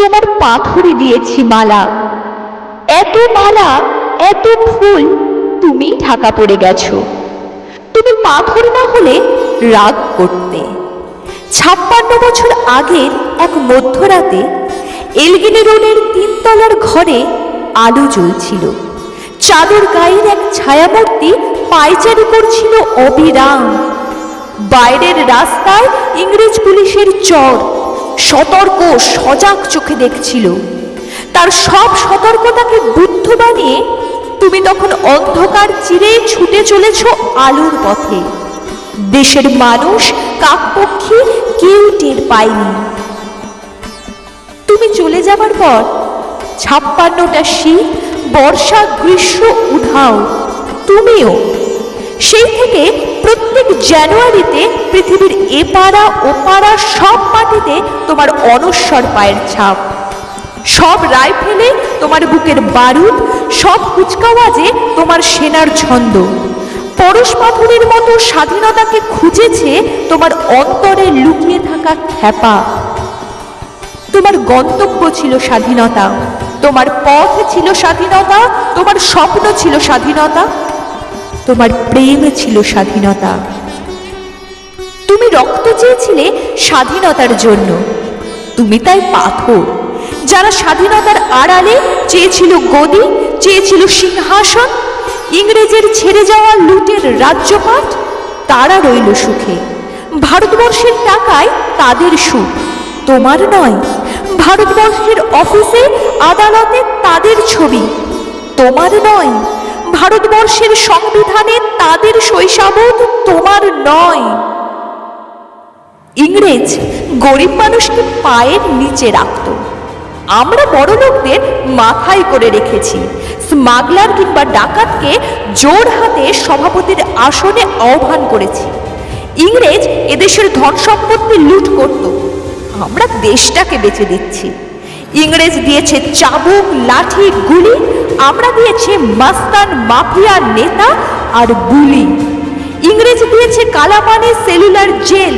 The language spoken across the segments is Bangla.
তোমার পাথরে দিয়েছি মালা, এত মালা, এত ফুল, তুমি ঢাকা পড়ে গেছো। তুমি পাথর না হলে রাগ করতে। 56 বছর আগের এক মধ্যরাতে এলগিনি রোডের 3 তলার ঘরে আলো জ্বলছিল। চাদর গায়ের এক ছায়ামূর্তি পায়চারি করছিল অবিরাম। বাইরের রাস্তায় ইংরেজ পুলিশের চর সতর্ক সজাগ চোখে দেখছিল। তার সব সতর্কতাকে বুদ্ধ বানিয়ে তুমি তখন অন্ধকার চিরে ছুটে চলেছ আলোর পথে। দেশের মানুষ কাকপক্ষী কেউ টের পায়নি। তুমি চলে যাবার পর 56টা শীত, বর্ষা, গ্রীষ্ম, উধাও, তুমিও। সেই থেকে প্রত্যেক জানুয়ারিতে পৃথিবীর এপাড়া ওপাড়া সব মাটিতে তোমার অনশ্বর পায়ের ছাপ। সব রাইফেলে তোমার বুকের বারুদ, সব কুচকাওয়াজে তোমার সেনার ছন্দ। পরশ পাথরের মতো স্বাধীনতাকে খুঁজেছে তোমার অন্তরে লুকিয়ে থাকা খ্যাপা। তোমার গন্তব্য ছিল স্বাধীনতা, তোমার পথ ছিল স্বাধীনতা, তোমার স্বপ্ন ছিল স্বাধীনতা, তোমার প্রেম ছিল স্বাধীনতা। তুমি রক্ত চেয়েছিলে স্বাধীনতার জন্য, তুমি তাই পাথর। যারা স্বাধীনতার আড়ালে চেয়েছিল গদি, চেয়েছিল সিংহাসন, ইংরেজের ছেড়ে যাওয়া লুটের রাজ্যপাট, তারা রইল সুখে। ভারতবর্ষের টাকায় তাদের সুখ, তোমার নয়। ভারতবর্ষের অফিসে আদালতে তাদের ছবি, তোমার নয়। ভারতবর্ষের সংবিধানে তাদের শৈশবোধ, তোমার নয়। ইংরেজ গরিব মানুষকে পায়ের নিচে রাখত, আমরা বড় লোকদের মাথায় করে রেখেছি। স্মাগলার কিংবা ডাকাতকে জোর হাতে সভাপতির আসনে আহ্বান করেছি। ইংরেজ এদেশের ধন সম্পত্তি লুট করত, আমরা দেশটাকে বেঁচে দিচ্ছি। ইংরেজ দিয়েছে চাবুক, লাঠি, গুলি, আমরা দিয়েছে মাস্তান, মাফিয়া, নেতা আর বুলি। ইংরেজ দিয়েছে কালাপানি, সেলুলার জেল,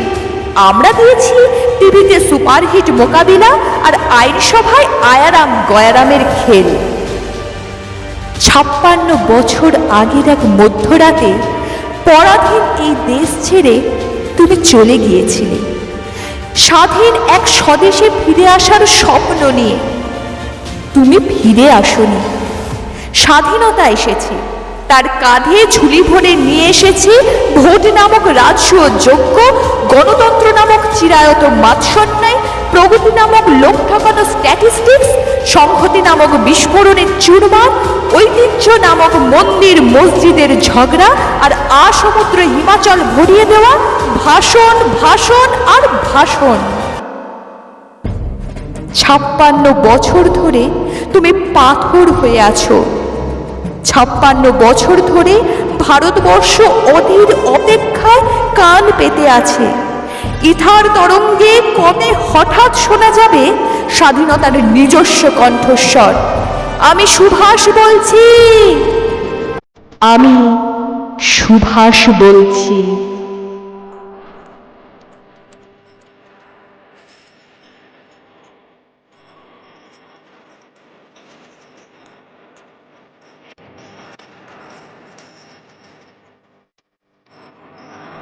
আমরা দিয়েছি টিভিতে সুপারহিট মোকাবিলা আর আইনসভায় আয়ারাম গয়ারামের খেল। 56 বছর আগের এক মধ্যরাতে পরাধীন এই দেশ ছেড়ে তুমি চলে গিয়েছিলে, স্বাধীন এক স্বদেশে ফিরে আসার স্বপ্ন নিয়ে। তুমি ফিরে আসনি, স্বাধীনতা এসেছে, তার কাঁধে ঝুলি ভরে নিয়ে এসেছে ভোট নামক রাজস্ব যোগ্য, গণতন্ত্র নামক চিরায়ত মাৎসন্যায়, প্রগতি নামক লোক ঠকানো স্ট্যাটিস্টিক্স, সংহতি নামক বিস্ফোরণের চুরমার, ঐতিহ্য নামক মন্দির মসজিদের ঝগড়া আর আসমুদ্র হিমাচল ভরিয়ে দেওয়া ভাষণ, ভাষণ আর ভাষণ। 56 বছর ধরে তুমি পাথর হয়ে আছো। 56 বছর ধরে ভারতবর্ষ অধীর অপেক্ষায় কান পেতে আছে। ইথার তরঙ্গে কবে হঠাৎ শোনা যাবে স্বাধীনতার নিজস্ব কণ্ঠস্বর। আমি সুভাষ বলছি, আমি সুভাষ বলছি।